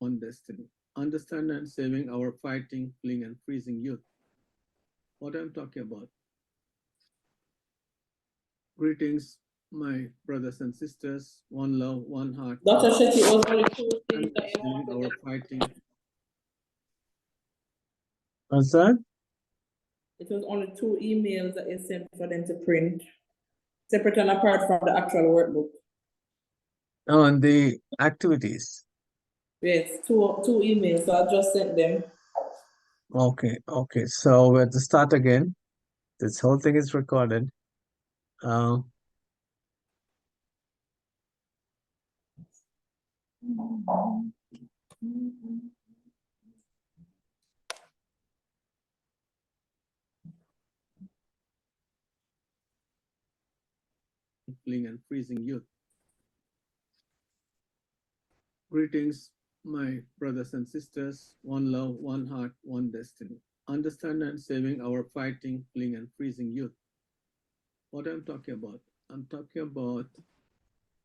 one destiny. Understand and saving our fighting, fleeing, and freezing youth. What I'm talking about. Greetings, my brothers and sisters. One love, one heart. Dr. Shetty, it was only two things that you Saving wanted. our fighting. What's that? It was only 2 emails that you sent for them to print, separate and apart from the actual workbook. Oh, and the activities. Yes, two emails. So I just sent them. Okay, okay. So we have to start again. This whole thing is recorded. Fleeing and freezing youth. Greetings, my brothers and sisters. One love, one heart, one destiny. Understand and saving our fighting, fleeing, and freezing youth. What I'm talking about? I'm talking about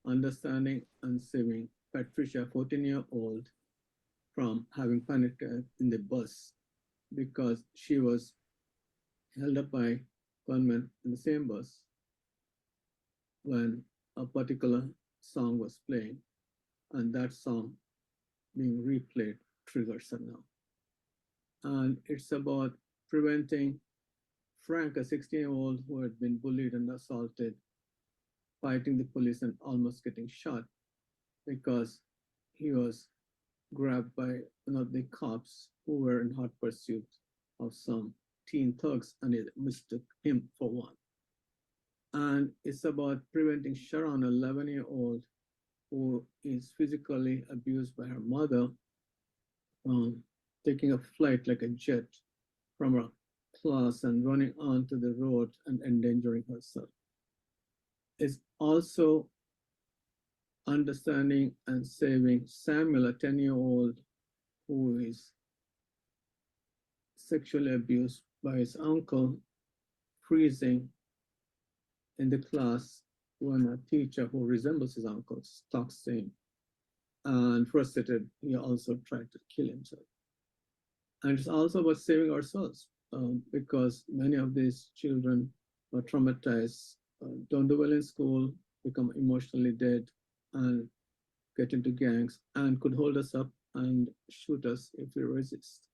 understanding and saving Patricia, 14-year-old, from having panic attack in the bus because she was held up by gunmen in the same bus when a particular song was playing, and that song being replayed triggers her now. And it's about preventing Frank, a 16-year-old who had been bullied and assaulted, fighting the police and almost getting shot because he was grabbed by one of the cops who were in hot pursuit of some teen thugs, and it mistook him for one. And it's about preventing Sharon, an 11-year-old who is physically abused by her mother, taking a flight like a jet from her class and running onto the road and endangering herself. It's also understanding and saving Samuel, a 10-year-old who is sexually abused by his uncle, freezing in the class when a teacher who resembles his uncle talks to him. And frustrated, he also tried to kill himself. And it's also about saving ourselves because many of these children are traumatized, don't do well in school, become emotionally dead, and get into gangs, and could hold us up and shoot us if we resist.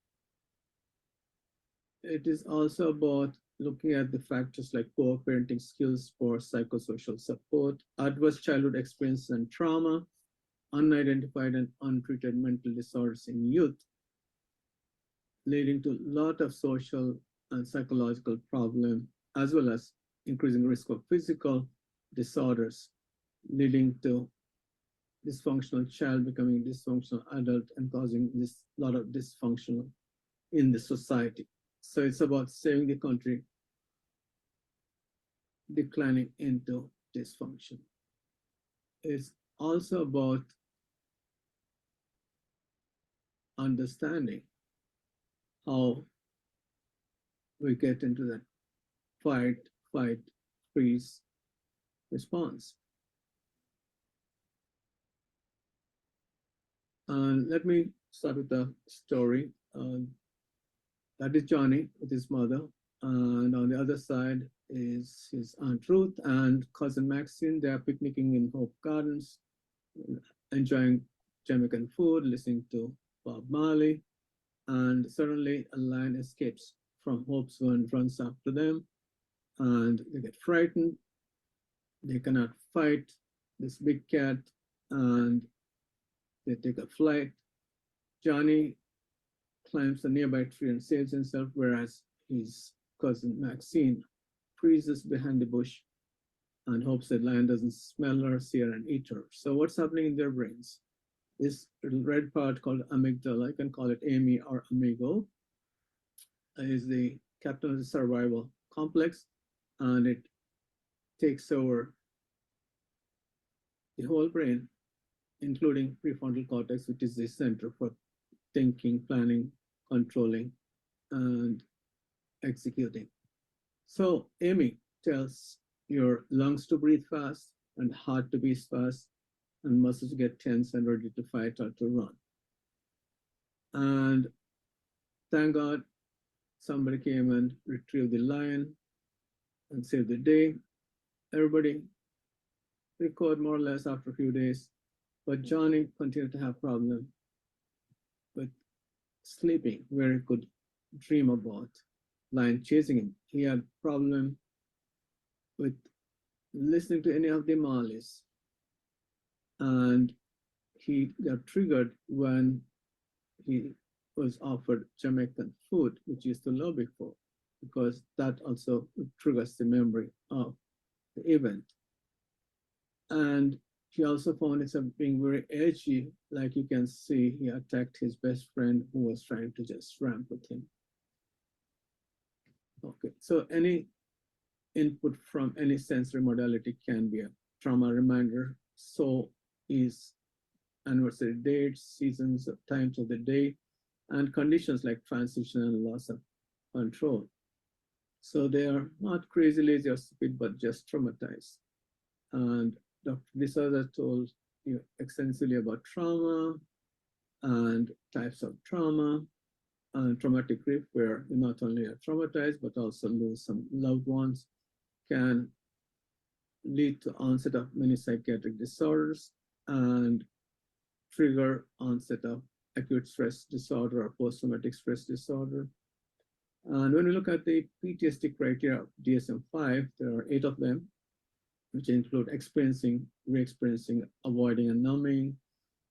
It is also about looking at the factors like poor parenting skills for psychosocial support, adverse childhood experience and trauma, unidentified and untreated mental disorders in youth, leading to a lot of social and psychological problems, as well as increasing risk of physical disorders, leading to dysfunctional child becoming dysfunctional adult and causing this lot of dysfunction in the society. So it's about saving the country declining into dysfunction. It's also about understanding how we get into that fight, freeze response. And let me start with the story. That is Johnny with his mother. And on the other side is his Aunt Ruth and cousin Maxine. They are picnicking in Hope Gardens, enjoying Jamaican food, listening to Bob Marley. And suddenly a lion escapes from Hope's and runs after them. And they get frightened. They cannot fight this big cat, and they take a flight. Johnny climbs a nearby tree and saves himself, whereas his cousin Maxine freezes behind the bush and hopes that lion doesn't smell her, see her, and eat her. So what's happening in their brains? This little red part called amygdala, I can call it Amy or Amigo, is the captain of the survival complex, and it takes over the whole brain, including prefrontal cortex, which is the center for thinking, planning, controlling, and executing. So Amy tells your lungs to breathe fast and heart to beat fast and muscles to get tense and ready to fight or to run. And thank God somebody came and retrieved the lion and saved the day. Everybody recovered more or less after a few days, but Johnny continued to have problems with sleeping, where he could dream about lion chasing him. He had problem with listening to any of the Marleys, and he got triggered when he was offered Jamaican food, which he used to love before, because that also triggers the memory of the event. And he also found himself being very edgy. Like you can see, he attacked his best friend who was trying to just ramp with him. Okay, so any input from any sensory modality can be a trauma reminder. So is anniversary dates, seasons, times of the day, and conditions like transition and loss of control. So they are not crazy, lazy, or stupid, but just traumatized. And Dr. D'Souza told you extensively about trauma and types of trauma and traumatic grief, where you not only are traumatized, but also lose some loved ones, can lead to onset of many psychiatric disorders and trigger onset of acute stress disorder or post-traumatic stress disorder. And when we look at the PTSD criteria of DSM-5, there are 8 of them, which include experiencing, re-experiencing, avoiding and numbing,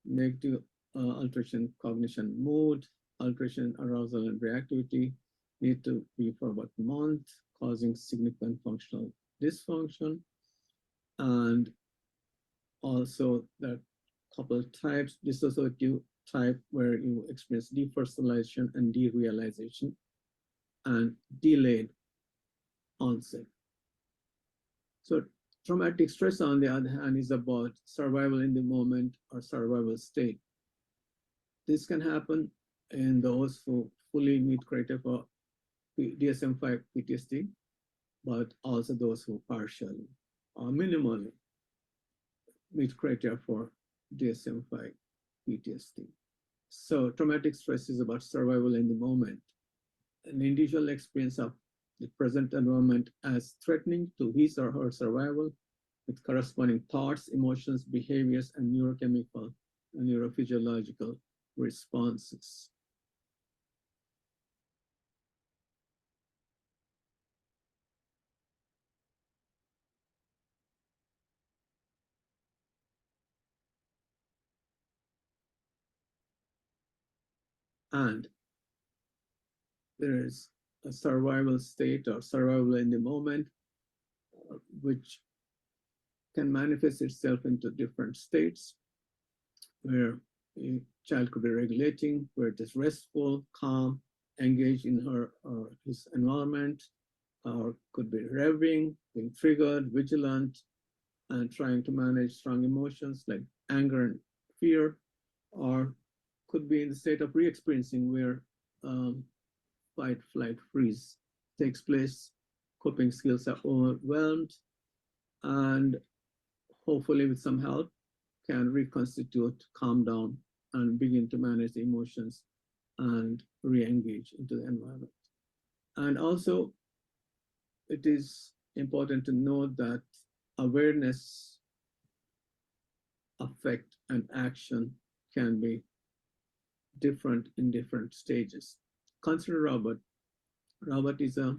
negative alteration, cognition, mood, alteration, arousal and reactivity, need to be for about a month, causing significant functional dysfunction. And also that couple types, dissociative type, where you experience depersonalization and derealization, and delayed onset. So traumatic stress, on the other hand, is about survival in the moment or survival state. This can happen in those who fully meet criteria for DSM-5 PTSD, but also those who partially or minimally meet criteria for DSM-5 PTSD. So traumatic stress is about survival in the moment. An individual experience of the present environment as threatening to his or her survival, with corresponding thoughts, emotions, behaviors, and neurochemical and neurophysiological responses. And there is a survival state or survival in the moment, which can manifest itself into different states, where a child could be regulating, where it is restful, calm, engaged in her or his environment, or could be revving, being triggered, vigilant, and trying to manage strong emotions like anger and fear, or could be in the state of re-experiencing, where fight, flight, freeze takes place, coping skills are overwhelmed, and hopefully with some help can reconstitute, calm down, and begin to manage the emotions and re-engage into the environment. And also, it is important to note that awareness, affect, and action can be different in different stages. Consider Robert. Robert is a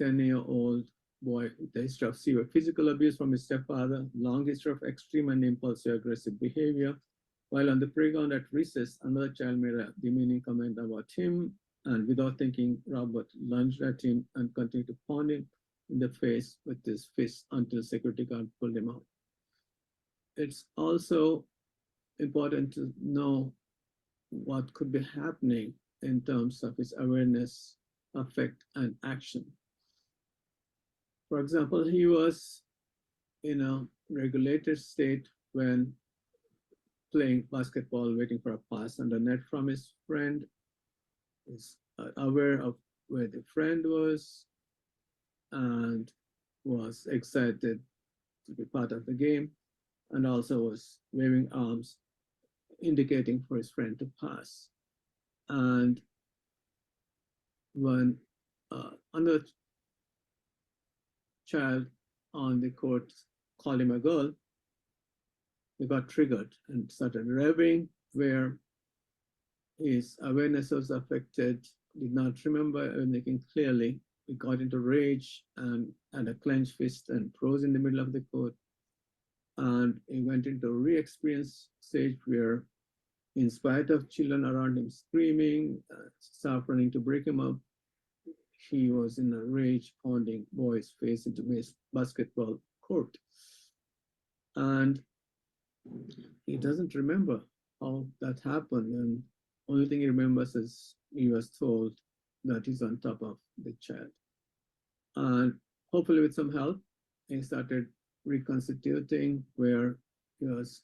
10-year-old boy with a history of severe physical abuse from his stepfather, long history of extreme and impulsive aggressive behavior. While on the playground at recess, another child made a demeaning comment about him, and without thinking, Robert lunged at him and continued to pound him in the face with his fist until security guard pulled him out. It's also important to know what could be happening in terms of his awareness, affect, and action. For example, he was in a regulated state when playing basketball, waiting for a pass on the net from his friend, is aware of where the friend was, and was excited to be part of the game, and also was waving arms, indicating for his friend to pass. And when another child on the court called him a girl, he got triggered and started revving, where his awareness was affected, did not remember anything clearly. He got into rage and had a clenched fist and froze in the middle of the court. And he went into re-experience stage where, in spite of children around him screaming, staff running to break him up, he was in a rage, pounding boys' face into his basketball court. And he doesn't remember how that happened. And only thing he remembers is he was told that he's on top of the child. And hopefully with some help, he started reconstituting, where he was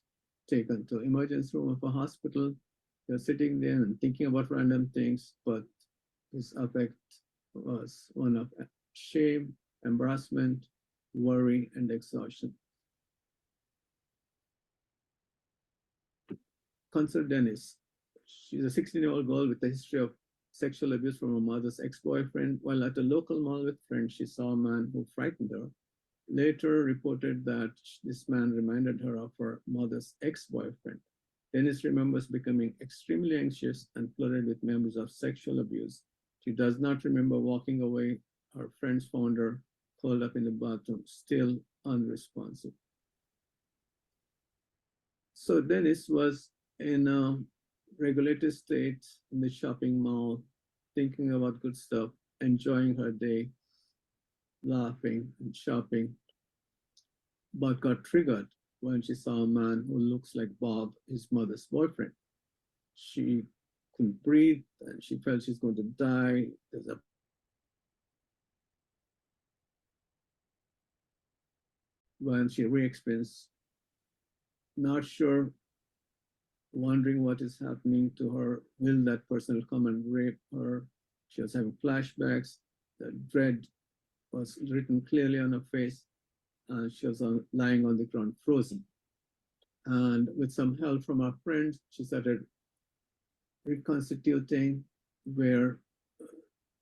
taken to emergency room of a hospital. He was sitting there and thinking about random things, but his affect was one of shame, embarrassment, worry, and exhaustion. Consider Dennis. She's a 16-year-old girl with a history of sexual abuse from her mother's ex-boyfriend. While at a local mall with friends, she saw a man who frightened her. Later reported that this man reminded her of her mother's ex-boyfriend. Dennis remembers becoming extremely anxious and flooded with memories of sexual abuse. She does not remember walking away. Her friends found her curled up in the bathroom, still unresponsive. So Dennis was in a regulated state in the shopping mall, thinking about good stuff, enjoying her day, laughing and shopping, but got triggered when she saw a man who looks like Bob, his mother's boyfriend. She couldn't breathe and she felt she's going to die. There's a when she re-experienced, not sure, wondering what is happening to her. Will that person come and rape her? She was having flashbacks. The dread was written clearly on her face, and she was lying on the ground, frozen. And with some help from our friends, she started reconstituting, where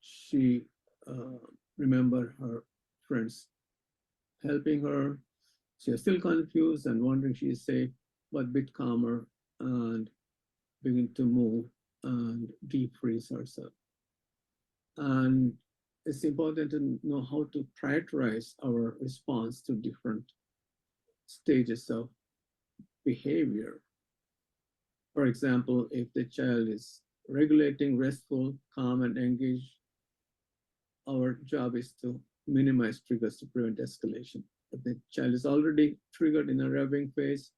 she remembered her friends helping her. She was still confused and wondering she is safe, but a bit calmer and begin to move and deep freeze herself. And it's important to know how to prioritize our response to different stages of behavior. For example, if the child is regulating, restful, calm, and engaged, our job is to minimize triggers to prevent escalation. If the child is already triggered in a revving phase,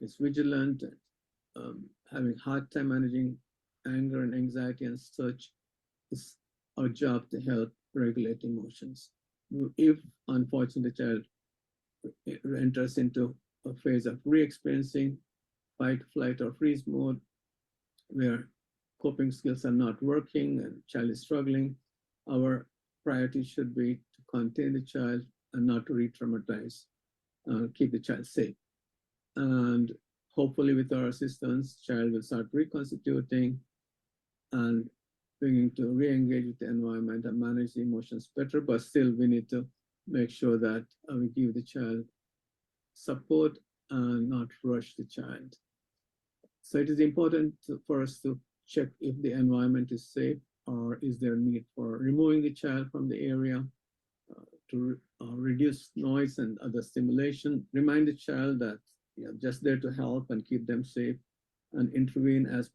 is vigilant, having hard time managing anger and anxiety and such, it's our job to help regulate emotions. If, unfortunately, the child enters into a phase of re-experiencing fight, flight, or freeze mode, where coping skills are not working and child is struggling, our priority should be to contain the child and not to re-traumatize, keep the child safe. And hopefully with our assistance, child will start reconstituting and beginning to re-engage with the environment and manage the emotions better, but still we need to make sure that we give the child support and not rush the child. So it is important for us to check if the environment is safe, or is there a need for removing the child from the area to reduce noise and other stimulation. Remind the child that you're just there to help and keep them safe, and intervene as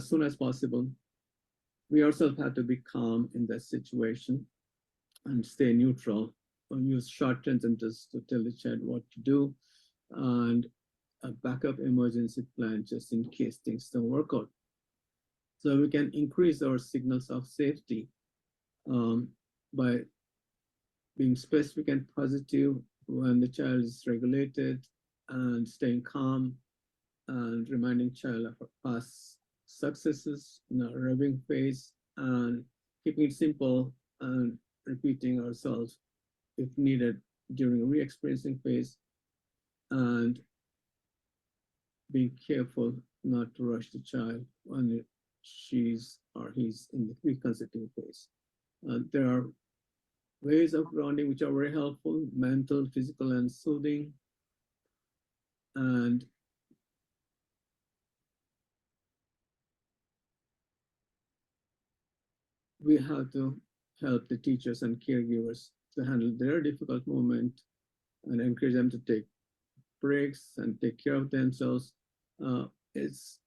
soon as possible. We ourselves have to be calm in that situation and stay neutral, or use short sentences to tell the child what to do, and a backup emergency plan just in case things don't work out. So we can increase our signals of safety by being specific and positive when the child is regulated, and staying calm and reminding child of past successes in a revving phase, and keeping it simple and repeating ourselves if needed during a re-experiencing phase, and being careful not to rush the child when she's or he's in the reconstituting phase. There are ways of grounding which are very helpful, mental, physical, and soothing. And we have to help the teachers and caregivers to handle their difficult moment and encourage them to take breaks and take care of themselves. It's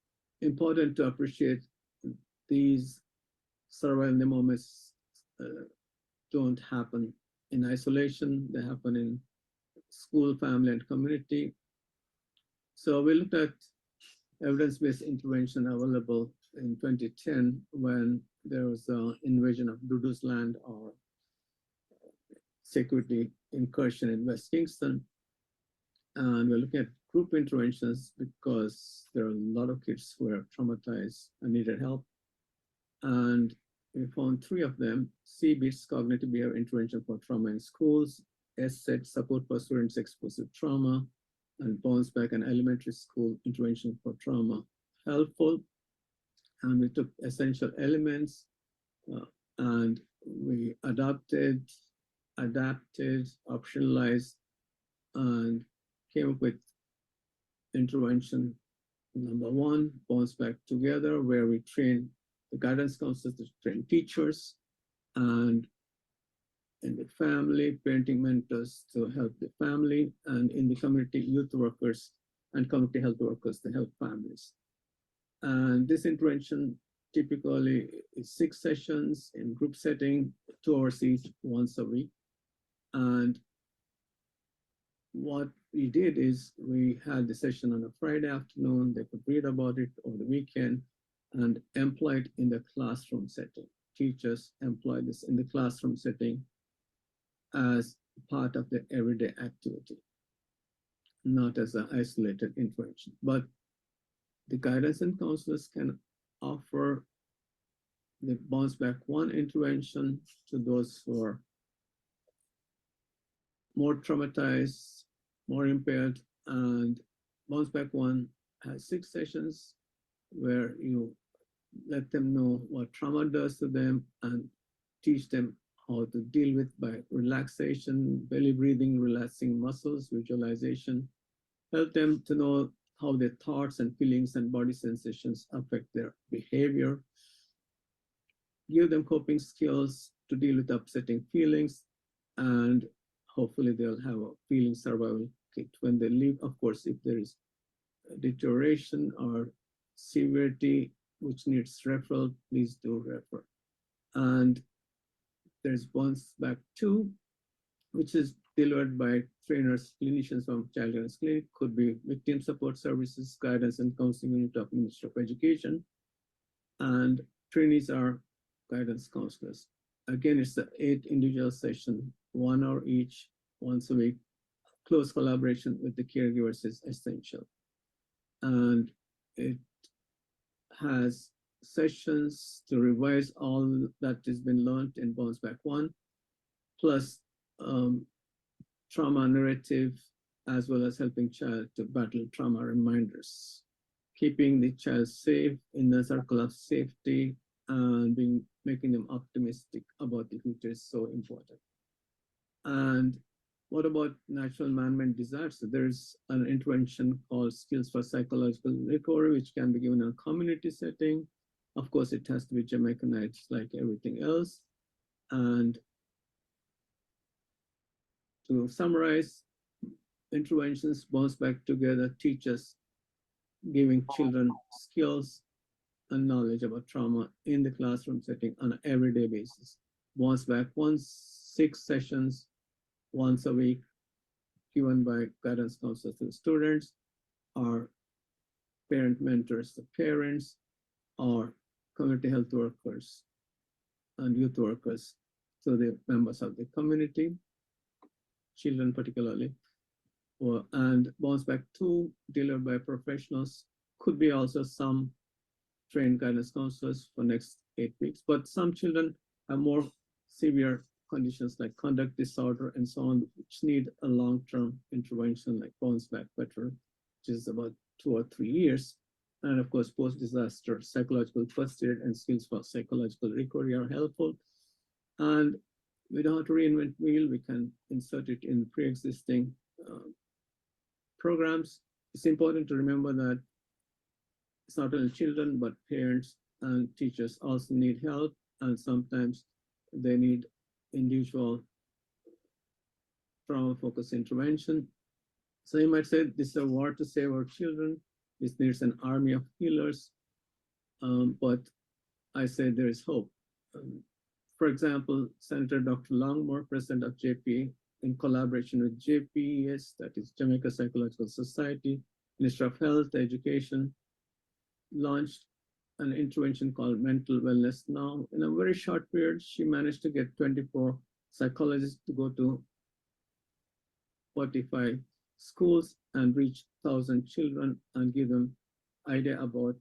important to appreciate these survival moments don't happen in isolation, they happen in school, family, and community. So we looked at evidence-based intervention available in 2010 when there was an invasion of Dudu's land or security incursion in West Kingston. And we're looking at group interventions because there are a lot of kids who are traumatized and needed help. And we found 3 of them: CBITS, cognitive behavior intervention for trauma in schools; SSET, support for students exposed to trauma; and bounce back and elementary school intervention for trauma. Helpful. And we took essential elements and we adapted, optionalized, and came up with intervention number 1, bounce back together, where we train the guidance counselors to train teachers, and in the family, parenting mentors to help the family, and in the community, youth workers and community health workers to help families. And this intervention typically is 6 sessions in group setting, 2 hours each, once a week. And what we did is we had the session on a Friday afternoon. They could read about it over the weekend and employ it in the classroom setting. Teachers employ this in the classroom setting as part of the everyday activity, not as an isolated intervention. But the guidance and counselors can offer the bounce back 1 intervention to those who are more traumatized, more impaired, and bounce back 1 has 6 sessions where you let them know what trauma does to them and teach them how to deal with by relaxation, belly breathing, relaxing muscles, visualization, help them to know how their thoughts and feelings and body sensations affect their behavior, give them coping skills to deal with upsetting feelings, and hopefully they'll have a feeling survival kit when they leave. Of course, if there is deterioration or severity which needs referral, please do refer. And there's bounce back 2, which is delivered by trainers, clinicians from Child Guidance Clinic, could be victim support services, guidance and counseling unit of Ministry of Education, and trainees are guidance counselors. Again, it's the 8 individual session, 1 hour each, once a week. Close collaboration with the caregivers is essential. And it has sessions to revise all that has been learned in Bounce Back 1, plus trauma narrative, as well as helping child to battle trauma reminders, keeping the child safe in the circle of safety, and making them optimistic about the future is so important. And what about natural man-made disasters? There's an intervention called Skills for Psychological Recovery, which can be given in a community setting. Of course, it has to be Jamaicanized like everything else. And to summarize, interventions bounce back together, teachers giving children skills and knowledge about trauma in the classroom setting on an everyday basis. Bounce back 6 sessions, once a week, given by guidance counselors to students, or parent mentors to parents, or community health workers and youth workers to the members of the community, children particularly. And bounce back 2, delivered by professionals, could be also some trained guidance counselors for next 8 weeks. But some children have more severe conditions like conduct disorder and so on, which need a long-term intervention like bounce back better, which is about 2 or 3 years. And of course, post-disaster psychological first aid and skills for psychological recovery are helpful. And we don't have to reinvent wheel. We can insert it in pre-existing programs. It's important to remember that it's not only children, but parents and teachers also need help. And sometimes they need individual trauma-focused intervention. So you might say this is a war to save our children. This needs an army of healers. But I say there is hope. For example, Senator Dr. Longmore, president of JPA, in collaboration with JPES, that is Jamaica Psychological Society, Ministry of Health, Education, launched an intervention called Mental Wellness Now. In a very short period, she managed to get 24 psychologists to go to 45 schools and reach 1,000 children and give them idea about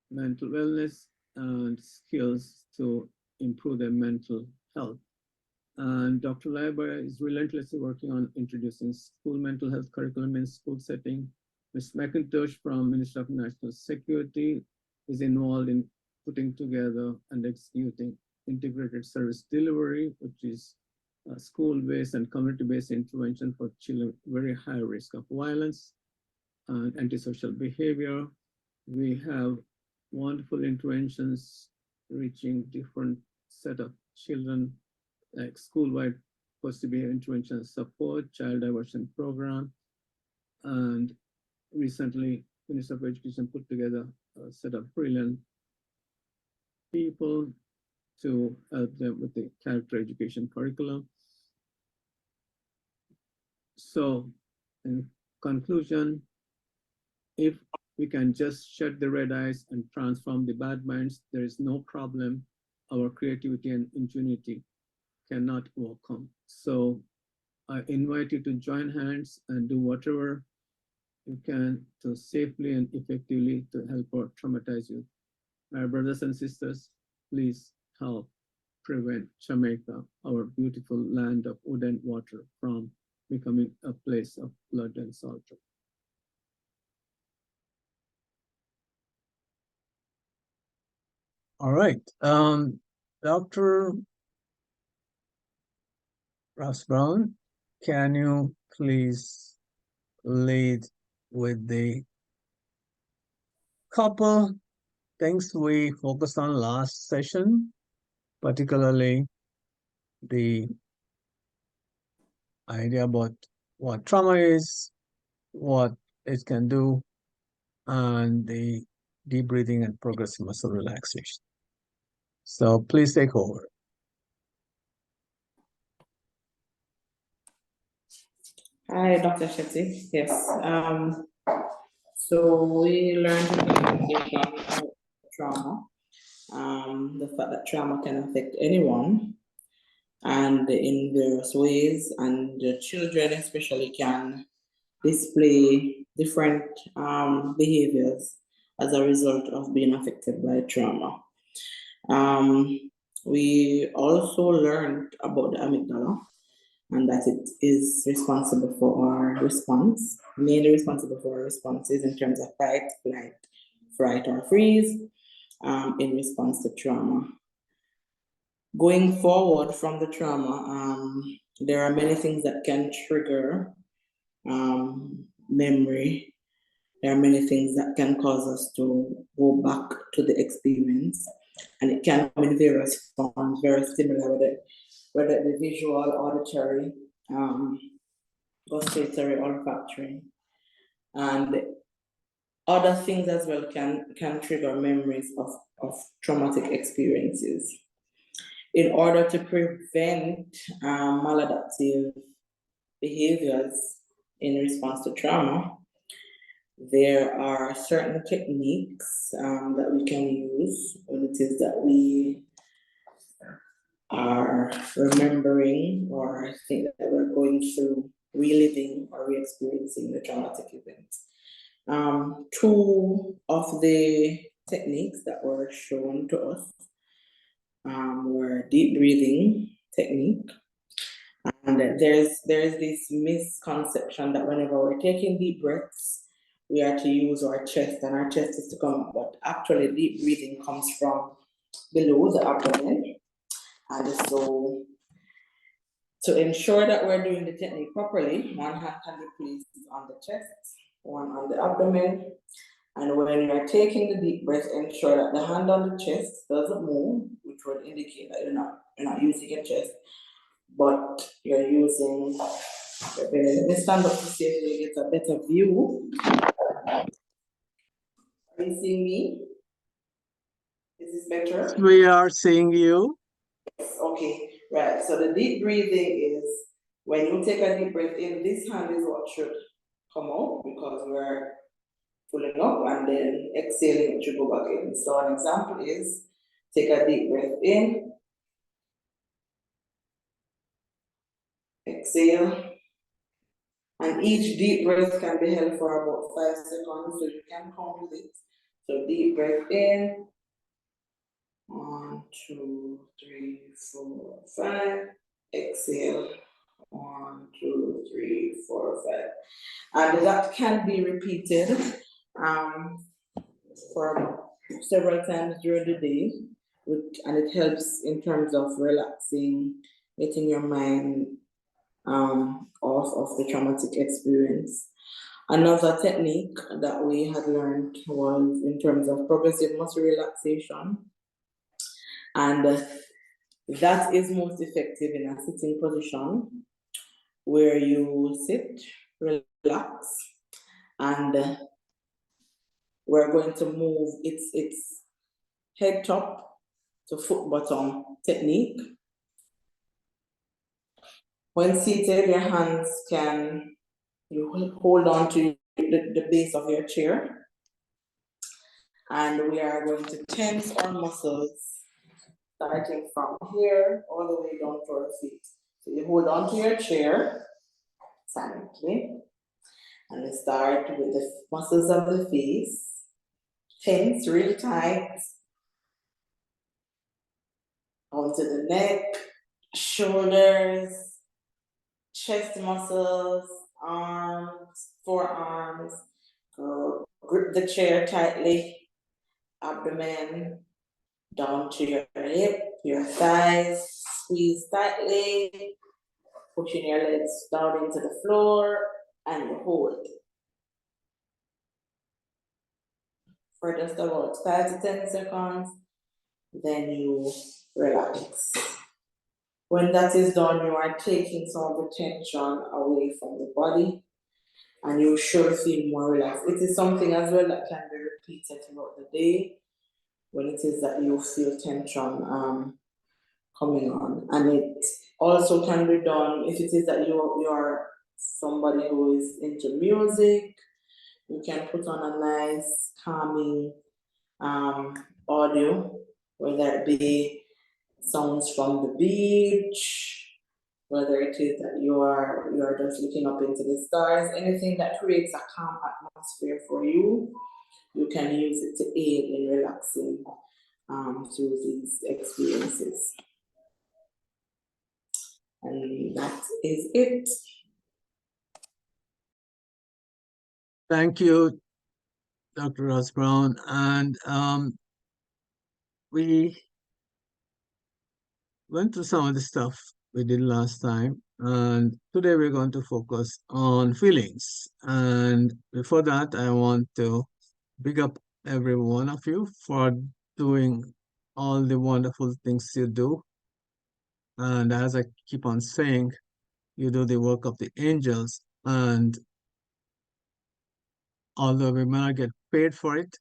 mental wellness and skills to improve their mental health. And Dr. Laibaya is relentlessly working on introducing school mental health curriculum in school setting. Ms. McIntosh from Ministry of National Security is involved in putting together and executing integrated service delivery, which is school-based and community-based intervention for children very high risk of violence and antisocial behavior. We have wonderful interventions reaching different set of children, like school-wide positive behavior intervention support, child diversion program, and recently Minister of Education put together a set of brilliant people to help them with the character education curriculum. So in conclusion, if we can just shut the red eyes and transform the bad minds, there is no problem our creativity and ingenuity cannot overcome. So I invite you to join hands and do whatever you can to safely and effectively to help our traumatized youth. My brothers and sisters, please help prevent Jamaica, our beautiful land of wood and water, from becoming a place of blood and slaughter. All right. Dr. Ross Brown, can you please lead with the couple things we focused on last session, particularly the idea about what trauma is, what it can do, and the deep breathing and progressive muscle relaxation. So please take over. Hi, Dr. Shetty. Yes. So we learned about trauma, the fact that trauma can affect anyone and in various ways, and the children especially can display different behaviors as a result of being affected by trauma. We also learned about the amygdala, and that it is responsible for our response, mainly responsible for our responses in terms of fight, flight, fright, or freeze in response to trauma. Going forward from the trauma, there are many things that can trigger memory. There are many things that can cause us to go back to the experience, and it can come in various forms, very similar with it, whether the visual, auditory, gustatory, olfactory, and other things as well can trigger memories of traumatic experiences. In order to prevent maladaptive behaviors in response to trauma, there are certain techniques that we can use when it is that we are remembering or think that we're going through reliving or re-experiencing the traumatic event. Two of the techniques that were shown to us were deep breathing technique. And there's this misconception that whenever we're taking deep breaths, we are to use our chest, and our chest is to come, but actually deep breathing comes from below the abdomen. And so to ensure that we're doing the technique properly, one hand can be placed on the chest, one on the abdomen. And when you are taking the deep breath, ensure that the hand on the chest doesn't move, which would indicate that you're not using your chest, but you're using your belly. Let me stand up to see if you get a better view. Are you seeing me? Is this better? We are seeing you. Okay, right. So the deep breathing is when you take a deep breath in, this hand is what should come out because we're pulling up, and then exhaling it should go back in. So an example is take a deep breath in, exhale, and each deep breath can be held for about 5 seconds, so you can count with it. So deep breath in, 1, 2, 3, 4, 5. Exhale, 1, 2, 3, 4, 5. And that can be repeated for several times during the day, and it helps in terms of relaxing, getting your mind off of the traumatic experience. Another technique that we had learned was in terms of progressive muscle relaxation, and that is most effective in a sitting position where you sit, relax, and we're going to move its head top to foot bottom technique. When seated, your hands you hold on to the base of your chair, and we are going to tense our muscles starting from here all the way down to our feet. So you hold on to your chair silently, and we start with the muscles of the face, tense really tight, onto the neck, shoulders, chest muscles, arms, forearms. Grip the chair tightly, abdomen, down to your hip, your thighs, squeeze tightly, pushing your legs down into the floor, and you hold. For just about 5 to 10 seconds, then you relax. When that is done, you are taking some of the tension away from the body, and you should feel more relaxed. It is something as well that can be repeated throughout the day when it is that you feel tension coming on. And it also can be done if it is that you are somebody who is into music. You can put on a nice calming audio, whether it be sounds from the beach, whether it is that you are just looking up into the stars, anything that creates a calm atmosphere for you, you can use it to aid in relaxing through these experiences. And that is it. Thank you, Dr. Ross Brown. And we went through some of the stuff we did last time, and today we're going to focus on feelings. And before that, I want to big up every one of you for doing all the wonderful things you do. And as I keep on saying, you do the work of the angels, and although we may not get paid for it,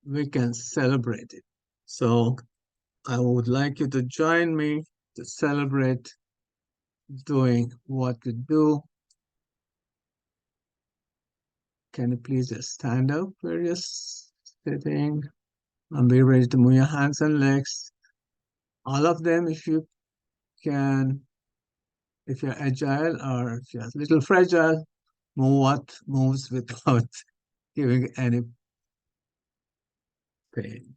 we can celebrate it. So I would like you to join me to celebrate doing what you do. Can you please just stand up where you're sitting and be ready to move your hands and legs? All of them, if you can, if you're agile, or if you're a little fragile, move what moves without giving any pain.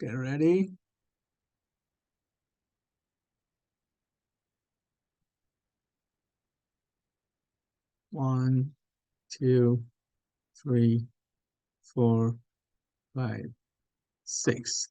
Get ready. 1, 2, 3, 4, 5, 6.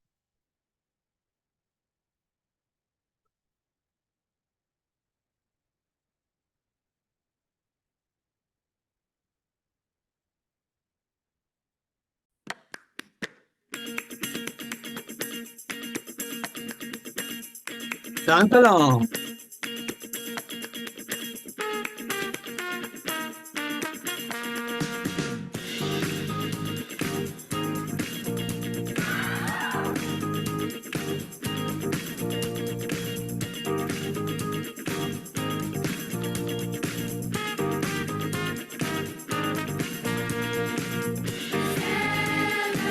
Danke.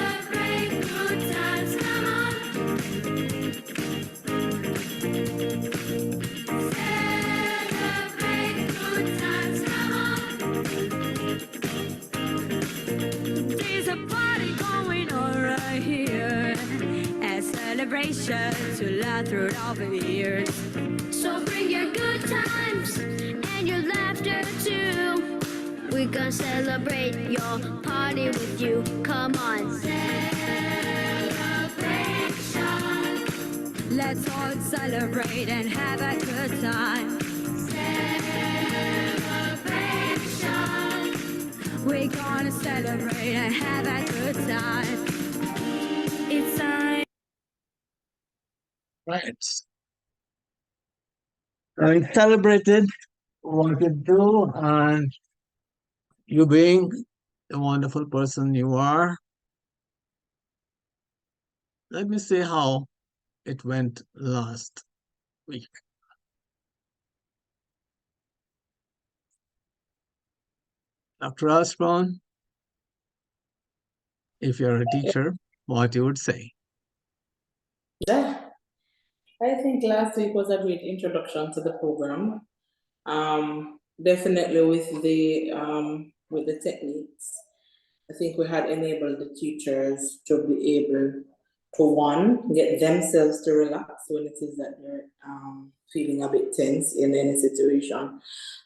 Celebrate good times, come on. Celebrate good times, come on. There's a party going on right here, a celebration to last throughout the years. So bring your good times and your laughter too. We gonna celebrate your party with you. Come on. Celebration. Let's all celebrate and have a good time. Celebration. We're gonna celebrate and have a good time. It's time. Right. I celebrated what you do, and you being the wonderful person you are. Let me see how it went last week. Dr. Osborne, if you're a teacher, what you would say? Yeah, I think last week was a great introduction to the program. Definitely with the techniques. I think we had enabled the teachers to be able to, one, get themselves to relax when it is that they're feeling a bit tense in any situation,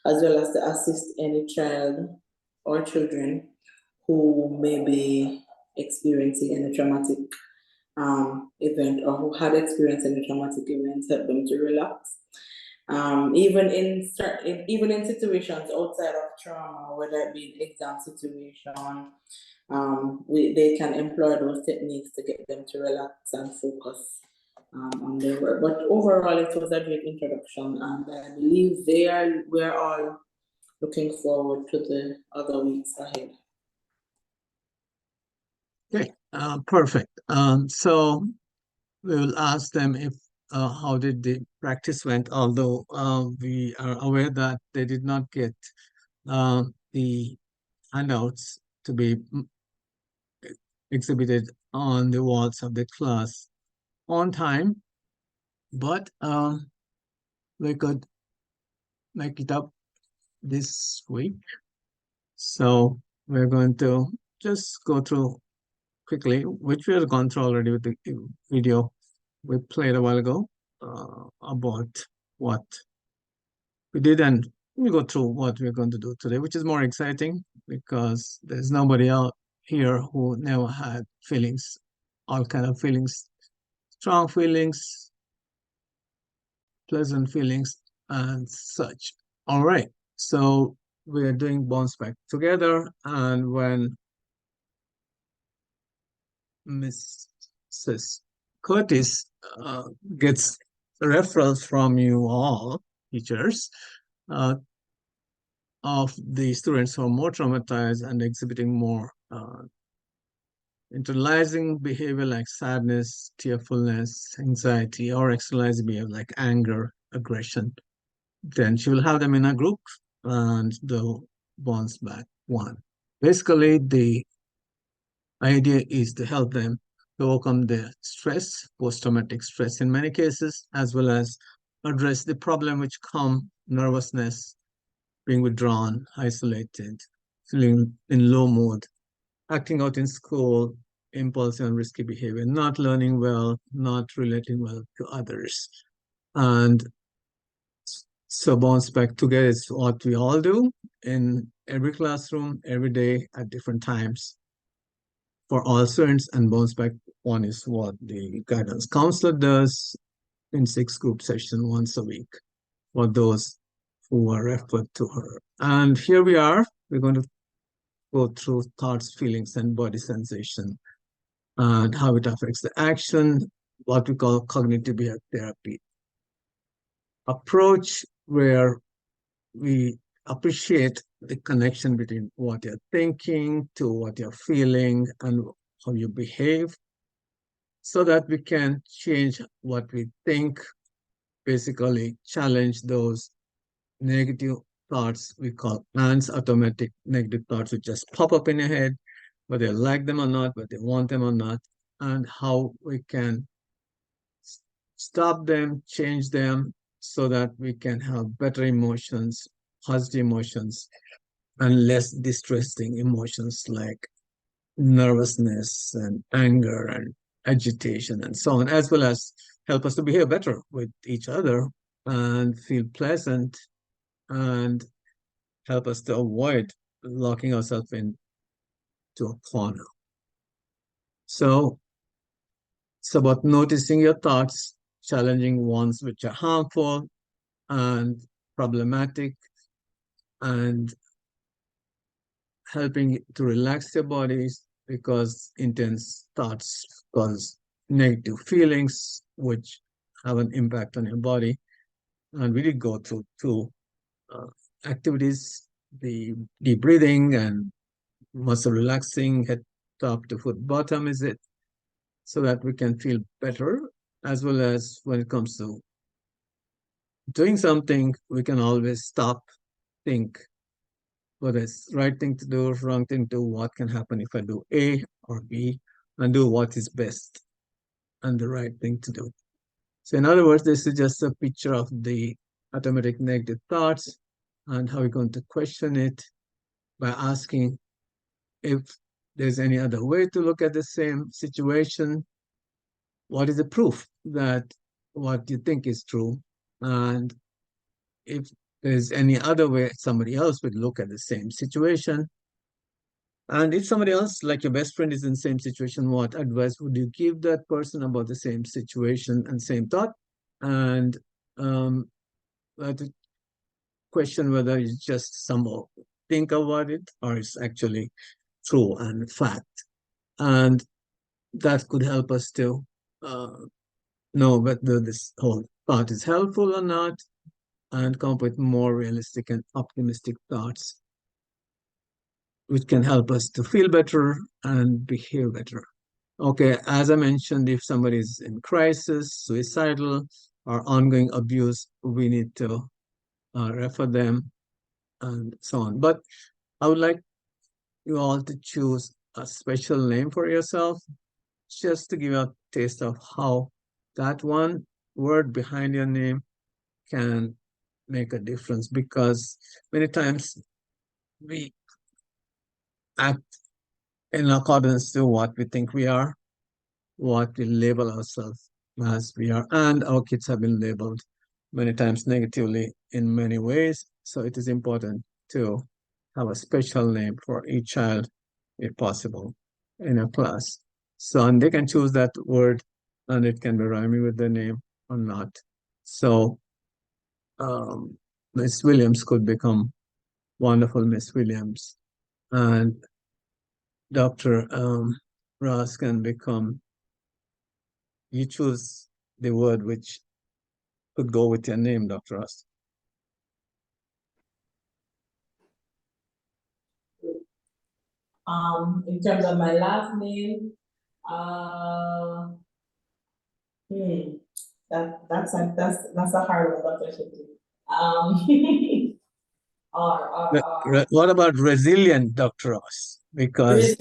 as well as to assist any child or children who may be experiencing any traumatic event, or who had experienced any traumatic events, help them to relax. Even in situations outside of trauma, whether it be an exam situation, they can employ those techniques to get them to relax and focus on their work. But overall, it was a great introduction, and I believe we're all looking forward to the other weeks ahead. Okay, perfect. So we will ask them if how did the practice went, although we are aware that they did not get the handouts to be exhibited on the walls of the class on time, but we could make it up this week. So we're going to just go through quickly, which we have gone through already with the video we played a while ago about what we did, and we'll go through what we're going to do today, which is more exciting because there's nobody out here who never had feelings, all kind of feelings, strong feelings, pleasant feelings, and such. All right, so we're doing bounce back together, and when Mrs. Curtis gets referrals from you all, teachers, of the students who are more traumatized and exhibiting more internalizing behavior like sadness, tearfulness, anxiety, or externalizing behavior like anger, aggression, then she will have them in a group and they'll bounce back one. Basically, the idea is to help them to overcome the stress, post-traumatic stress in many cases, as well as address the problem which come nervousness, being withdrawn, isolated, feeling in low mood, acting out in school, impulsive and risky behavior, not learning well, not relating well to others. And so bounce back together is what we all do. in every classroom, every day at different times for all students, and bounce back one is what the guidance counselor does in 6 group sessions once a week for those who are referred to her. And here we are. We're going to go through thoughts, feelings, and body sensation and how it affects the action, what we call cognitive behavior therapy approach, where we appreciate the connection between what you're thinking to what you're feeling and how you behave, so that we can change what we think, basically challenge those negative thoughts we call ants, automatic negative thoughts, which just pop up in your head, whether you like them or not, whether you want them or not, and how we can stop them, change them, so that we can have better emotions, positive emotions, and less distressing emotions like nervousness and anger and agitation and so on, as well as help us to behave better with each other and feel pleasant and help us to avoid locking ourselves into a corner. So it's about noticing your thoughts, challenging ones which are harmful and problematic, and helping to relax your bodies, because intense thoughts cause negative feelings which have an impact on your body. And we did go through 2 activities, the deep breathing and muscle relaxing, head top to foot bottom is it, so that we can feel better, as well as when it comes to doing something, we can always stop, think whether it's right thing to do, wrong thing to do, what can happen if I do A or B, and do what is best and the right thing to do. So in other words, this is just a picture of the automatic negative thoughts and how we're going to question it by asking if there's any other way to look at the same situation. What is the proof that what you think is true? And if there's any other way somebody else would look at the same situation. And if somebody else, like your best friend, is in the same situation, what advice would you give that person about the same situation and same thought? And to question whether it's just somehow think about it or it's actually true and fact. And that could help us to know whether this whole thought is helpful or not, and come up with more realistic and optimistic thoughts, which can help us to feel better and behave better. Okay, as I mentioned, if somebody is in crisis, suicidal, or ongoing abuse, we need to refer them and so on. But I would like you all to choose a special name for yourself, just to give you a taste of how that one word behind your name can make a difference, because many times we act in accordance to what we think we are, what we label ourselves as we are, and our kids have been labeled many times negatively in many ways. So it is important to have a special name for each child, if possible, in a class. So, and they can choose that word, and it can be rhyming with their name or not. So Miss Williams could become wonderful Miss Williams, and Dr. Ross can become, you choose the word which could go with your name, Dr. Ross. In terms of my last name, that's a hard one, Dr. Shetty. What about resilient, Dr. Ross? Because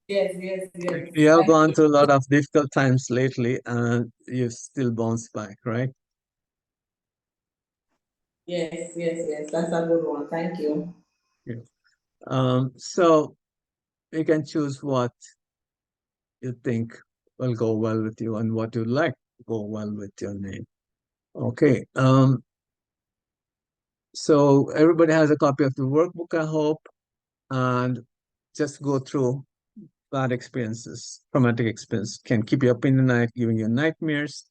yes. you have gone through a lot of difficult times lately and you've still bounced back, right? Yes. That's a good one. Thank you. Yeah. So you can choose what you think will go well with you and what you'd like to go well with your name. Okay. So everybody has a copy of the workbook, I hope, and just go through bad experiences. Traumatic experience can keep you up in the night, giving you nightmares,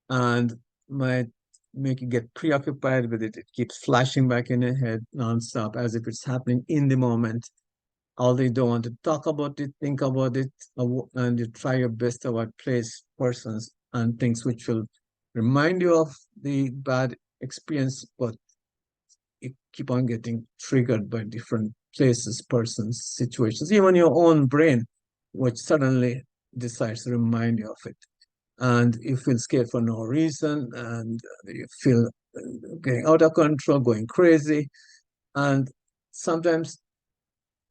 and might make you get preoccupied with it. It keeps flashing back in your head nonstop as if it's happening in the moment. Although you don't want to talk about it, think about it, and you try your best to avoid place, persons, and things which will remind you of the bad experience, but you keep on getting triggered by different places, persons, situations, even your own brain, which suddenly decides to remind you of it. And you feel scared for no reason, and you feel getting out of control, going crazy. And sometimes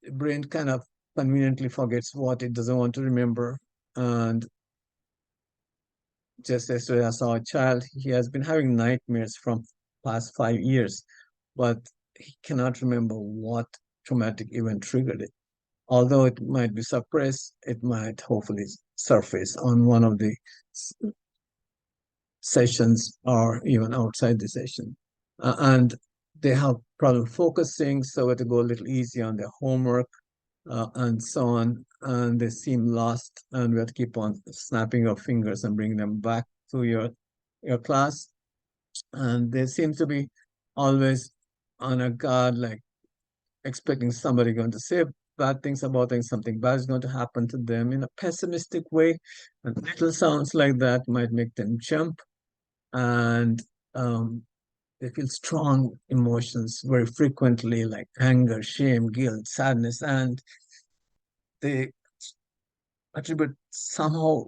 the brain kind of conveniently forgets what it doesn't want to remember. And just yesterday, I saw a child, he has been having nightmares from past 5 years, but he cannot remember what traumatic event triggered it. Although it might be suppressed, it might hopefully surface on one of the sessions or even outside the session. And they have problem focusing, so we have to go a little easy on their homework and so on. And they seem lost, and we have to keep on snapping our fingers and bring them back to your class. And they seem to be always on a guard, like expecting somebody going to say bad things about them, something bad is going to happen to them in a pessimistic way. And little sounds like that might make them jump, and they feel strong emotions very frequently, like anger, shame, guilt, sadness, and they attribute somehow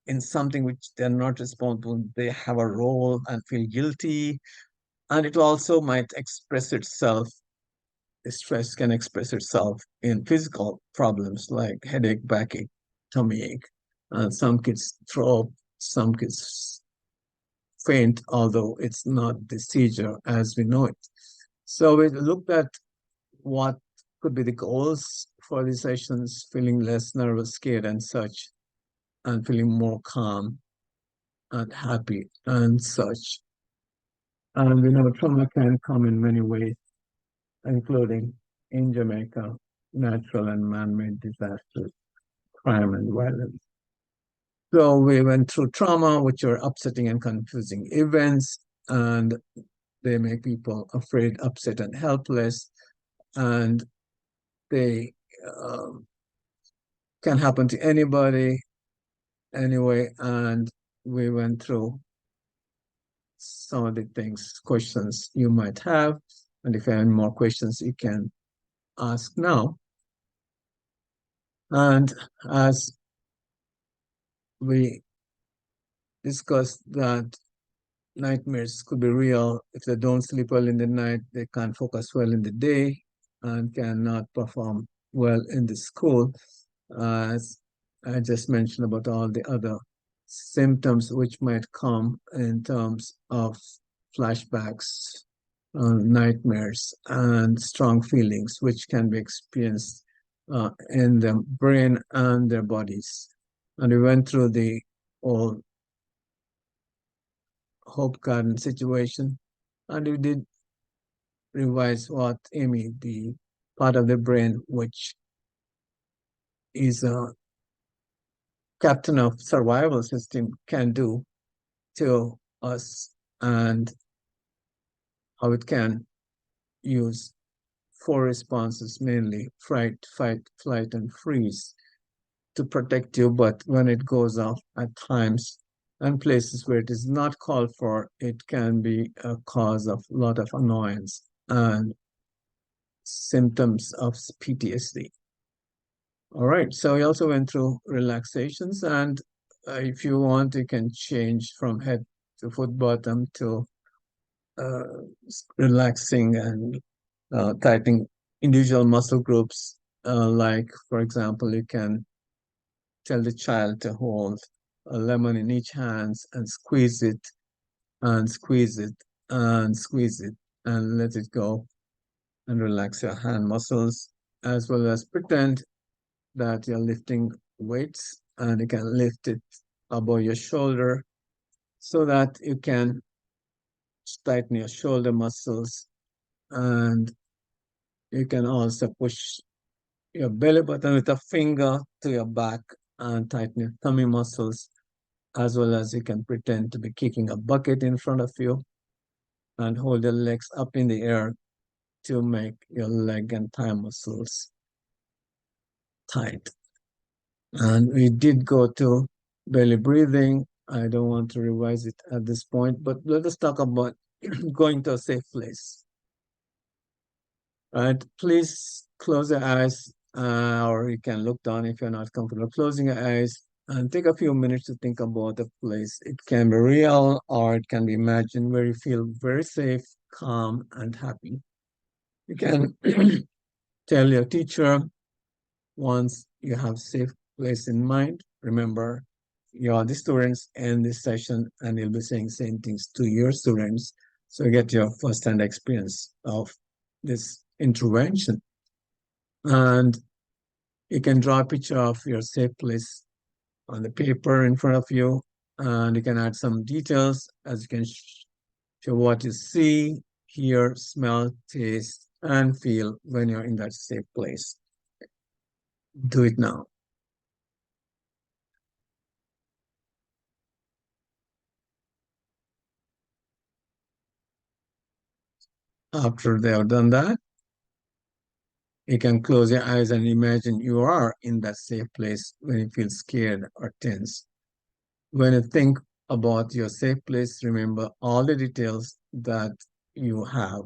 in something which they're not responsible. They have a role and feel guilty, and it also might express itself. The stress can express itself in physical problems like headache, backache, tummy ache. Some kids throw up, some kids faint, although it's not the seizure as we know it. So we looked at what could be the goals for these sessions, feeling less nervous, scared, and such, and feeling more calm and happy and such. And we know trauma can come in many ways, including in Jamaica, natural and man-made disasters, crime and violence. So we went through trauma, which are upsetting and confusing events, and they make people afraid, upset, and helpless. And they can happen to anybody anyway. And we went through some of the things, questions you might have. And if you have any more questions, you can ask now. And as we discussed that nightmares could be real. If they don't sleep well in the night, they can't focus well in the day and cannot perform well in the school. As I just mentioned about all the other symptoms which might come in terms of flashbacks, nightmares, and strong feelings, which can be experienced in the brain and their bodies. And we went through the whole Hope Garden situation, and we did revise what Amy, the part of the brain which is a captain of survival system, can do to us, and how it can use 4 responses, mainly fright, fight, flight, and freeze, to protect you. But when it goes off at times and places where it is not called for, it can be a cause of a lot of annoyance and symptoms of PTSD. All right, so we also went through relaxations, and if you want, you can change from head to foot bottom to relaxing and tightening individual muscle groups. Like, for example, you can tell the child to hold a lemon in each hand and squeeze it and squeeze it and squeeze it and let it go, and relax your hand muscles, as well as pretend that you're lifting weights, and you can lift it above your shoulder so that you can tighten your shoulder muscles And you can also push your belly button with a finger to your back and tighten your tummy muscles, as well as you can pretend to be kicking a bucket in front of you and hold your legs up in the air to make your leg and thigh muscles tight. And we did go to belly breathing. I don't want to revise it at this point, but let us talk about going to a safe place. Right? Please close your eyes, or you can look down if you're not comfortable closing your eyes, and take a few minutes to think about the place. It can be real or it can be imagined, where you feel very safe, calm, and happy. You can tell your teacher once you have safe place in mind. Remember, you are the students in this session, and you'll be saying same things to your students. So you get your first-hand experience of this intervention. And you can draw a picture of your safe place on the paper in front of you, and you can add some details as you can show what you see, hear, smell, taste, and feel when you're in that safe place. Do it now. After they have done that, you can close your eyes and imagine you are in that safe place when you feel scared or tense. When you think about your safe place, remember all the details that you have,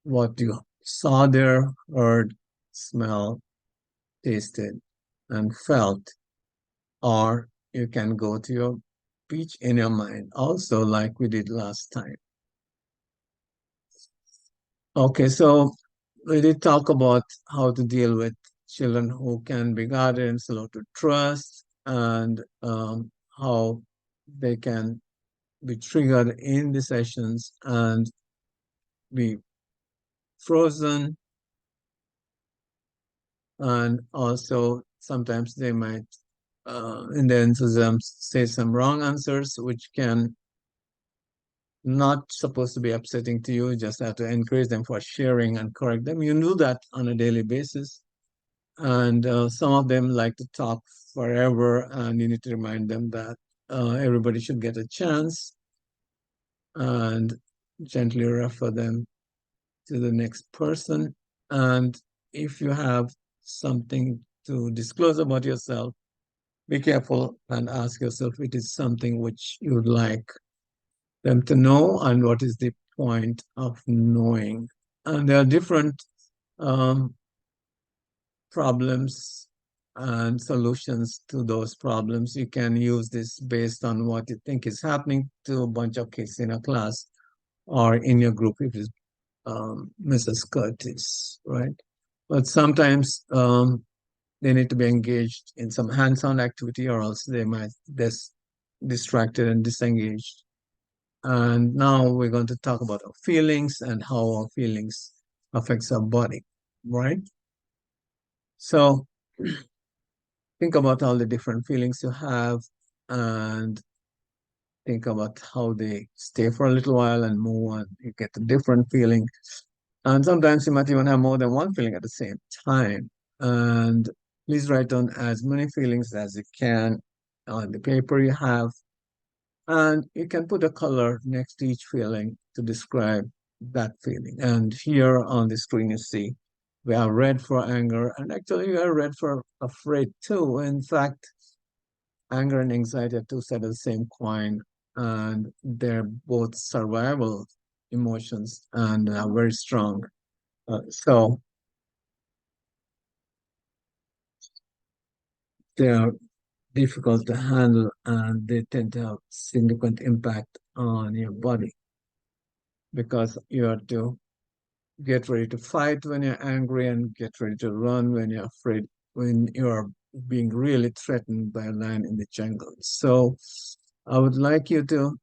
what you saw there, heard, smelled, tasted, and felt. Or you can go to your beach in your mind, also like we did last time. Okay, so we did talk about how to deal with children who can be guarded, slow to trust, and how they can be triggered in the sessions and be frozen. And also sometimes they might, in their enthusiasm, say some wrong answers, which can not supposed to be upsetting to you. You just have to encourage them for sharing and correct them. You do that on a daily basis. And some of them like to talk forever, and you need to remind them that everybody should get a chance, and gently refer them to the next person. And if you have something to disclose about yourself, be careful and ask yourself if it is something which you would like them to know, and what is the point of knowing. And there are different problems and solutions to those problems. You can use this based on what you think is happening to a bunch of kids in a class or in your group if it's Mrs. Curtis, right? But sometimes they need to be engaged in some hands-on activity, or else they might be distracted and disengaged. And now we're going to talk about our feelings and how our feelings affects our body, right? So think about all the different feelings you have, and think about how they stay for a little while and move on. You get a different feeling. And sometimes you might even have more than one feeling at the same time. And please write down as many feelings as you can on the paper you have. And you can put a color next to each feeling to describe that feeling. And here on the screen, you see we have red for anger, and actually we have red for afraid too. In fact, anger and anxiety are two sides of the same coin, and they're both survival emotions and are very strong. So they are difficult to handle, and they tend to have significant impact on your body, because you have to get ready to fight when you're angry and get ready to run when you're afraid, when you're being really threatened by a lion in the jungle. So I would like you to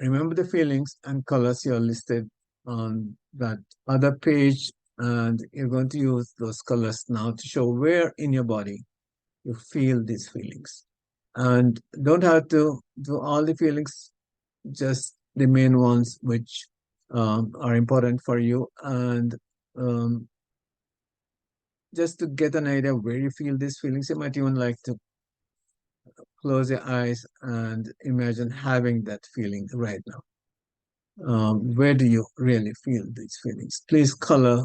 remember the feelings and colors you are listed on that other page, and you're going to use those colors now to show where in your body you feel these feelings. And don't have to do all the feelings, just the main ones which are important for you, and just to get an idea where you feel these feelings, you might even like to close your eyes and imagine having that feeling right now. Where do you really feel these feelings? Please color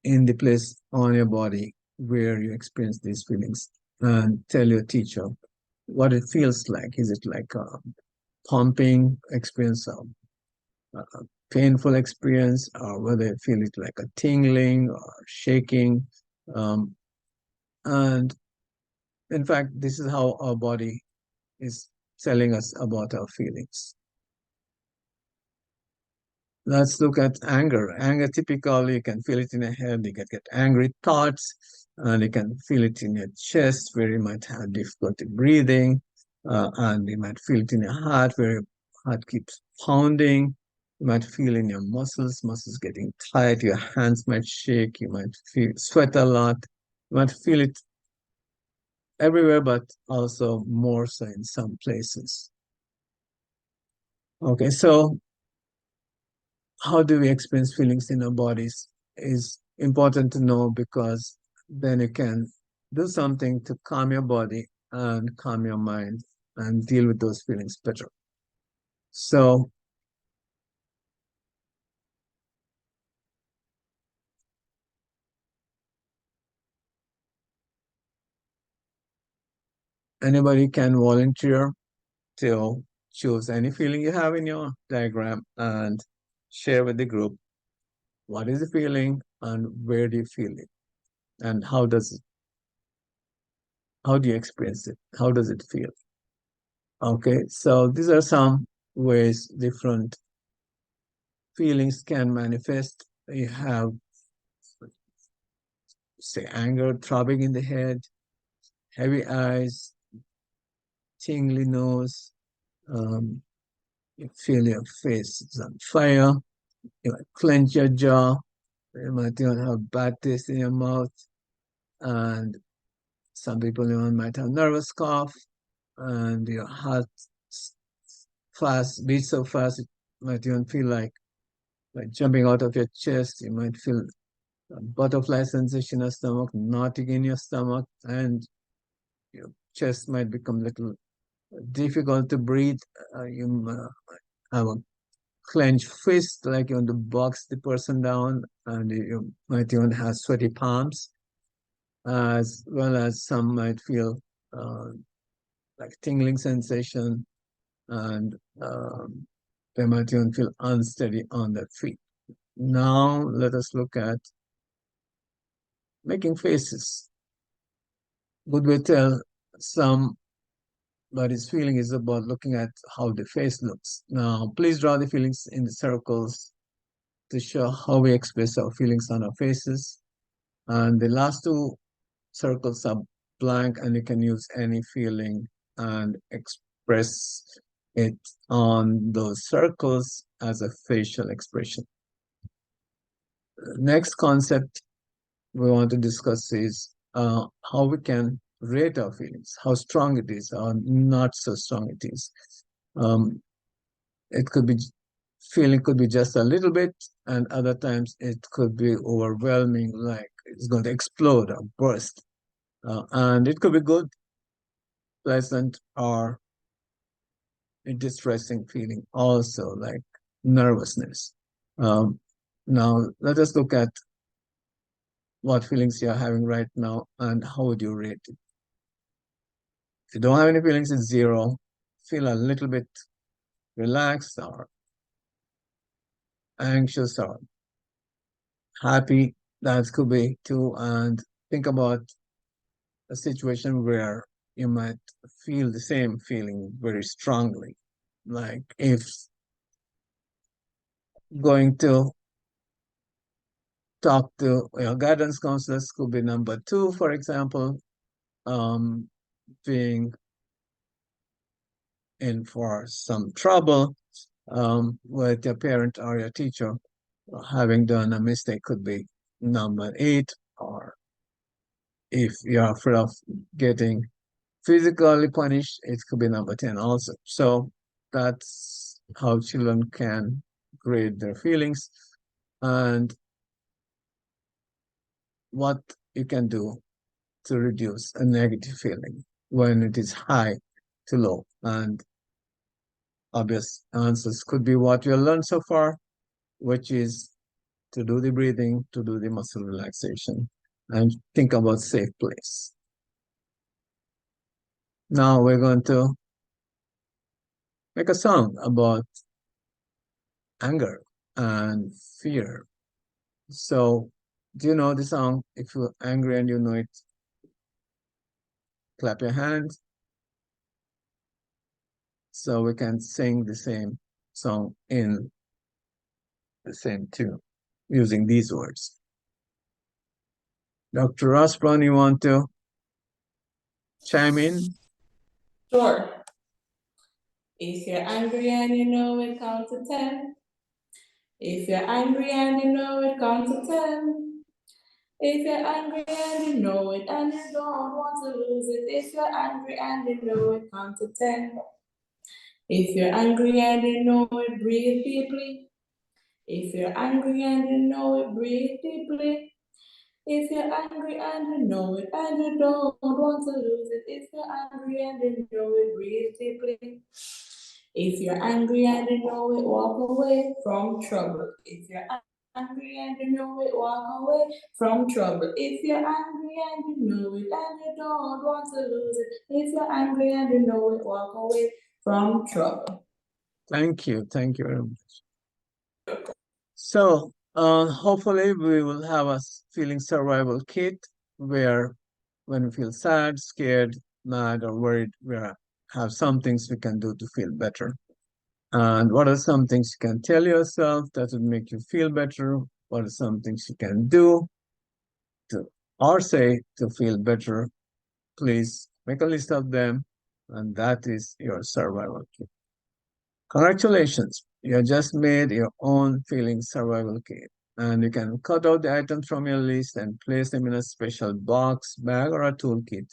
in the place on your body where you experience these feelings, and tell your teacher what it feels like. Is it like a pumping experience, a painful experience, or whether you feel it like a tingling or shaking? And in fact, this is how our body is telling us about our feelings. Let's look at anger. Anger, typically, you can feel it in your head. You can get angry thoughts, and you can feel it in your chest, where you might have difficulty breathing, and you might feel it in your heart, where your heart keeps pounding. You might feel in your muscles getting tight. Your hands might shake. You might feel sweat a lot. You might feel it everywhere, but also more so in some places. Okay, so how do we experience feelings in our bodies is important to know, because then you can do something to calm your body and calm your mind and deal with those feelings better. So anybody can volunteer to choose any feeling you have in your diagram and share with the group what is the feeling and where do you feel it and how do you experience it? How does it feel? Okay, so these are some ways different feelings can manifest. You have, say, anger, throbbing in the head, heavy eyes, tingly nose. You feel your face is on fire. You might clench your jaw. You might even have bad taste in your mouth. And some people even might have nervous cough. And your heart beats so fast, it might even feel like jumping out of your chest. You might feel a butterfly sensation in your stomach, knotting in your stomach, and your chest might become a little difficult to breathe. You have a clenched fist, like you want to box the person down, and you might even have sweaty palms, as well as some might feel like tingling sensation, and they might even feel unsteady on their feet. Now let us look at making faces. Good way to tell somebody's feeling is about looking at how the face looks. Now, please draw the feelings in the circles to show how we express our feelings on our faces. And the last two circles are blank, and you can use any feeling and express it on those circles as a facial expression. Next concept we want to discuss is how we can rate our feelings, how strong it is or not so strong it is. It could be, feeling could be just a little bit, and other times it could be overwhelming, like it's going to explode or burst. And it could be good, pleasant, or a distressing feeling also, like nervousness. Now, let us look at what feelings you're having right now and how would you rate it. If you don't have any feelings, it's 0. Feel a little bit relaxed or anxious or happy, that could be 2. And think about a situation where you might feel the same feeling very strongly. Like if going to talk to your guidance counselors could be number 2, for example. Being in for some trouble with your parent or your teacher, having done a mistake could be number 8, or if you're afraid of getting physically punished, it could be number 10 also. So that's how children can grade their feelings and what you can do to reduce a negative feeling when it is high to low. And obvious answers could be what you learned so far, which is to do the breathing, to do the muscle relaxation, and think about safe place. Now we're going to make a song about anger and fear. So, do you know the song? If you're angry and you know it, clap your hands so we can sing the same song in the same tune using these words. Dr. Osborne, you want to chime in? Sure. If you're angry and you know it, count to 10. If you're angry and you know it, count to 10. If you're angry and you know it and you don't want to lose it, if you're angry and you know it, count to 10. If you're angry and you know it, breathe deeply. If you're angry and you know it, breathe deeply. If you're angry and you know it and you don't want to lose it, if you're angry and you know it, breathe deeply. If you're angry and you know it, walk away from trouble. If you're angry and you know it, walk away from trouble. If you're angry and you know it and you don't want to lose it, if you're angry and you know it, walk away from trouble. Thank you. Thank you very much. So, hopefully we will have a feeling survival kit where when we feel sad, scared, mad, or worried, we have some things we can do to feel better. And what are some things you can tell yourself that would make you feel better? What are some things you can do to or say to feel better? Please make a list of them, and that is your survival kit. Congratulations, you just made your own feeling survival kit. And you can cut out the items from your list and place them in a special box, bag, or a toolkit.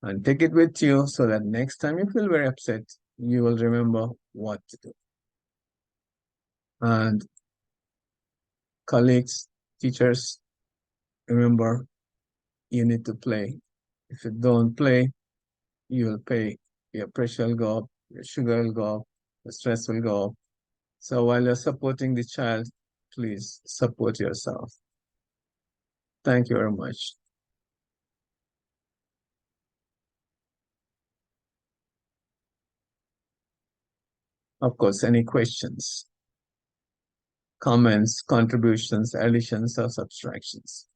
And take it with you so that next time you feel very upset, you will remember what to do. And colleagues, teachers, remember, you need to play. If you don't play, you will pay. Your pressure will go up, your sugar will go up, the stress will go up. So while you're supporting the child, please support yourself. Thank you very much. Of course, any questions, comments, contributions, additions, or subtractions?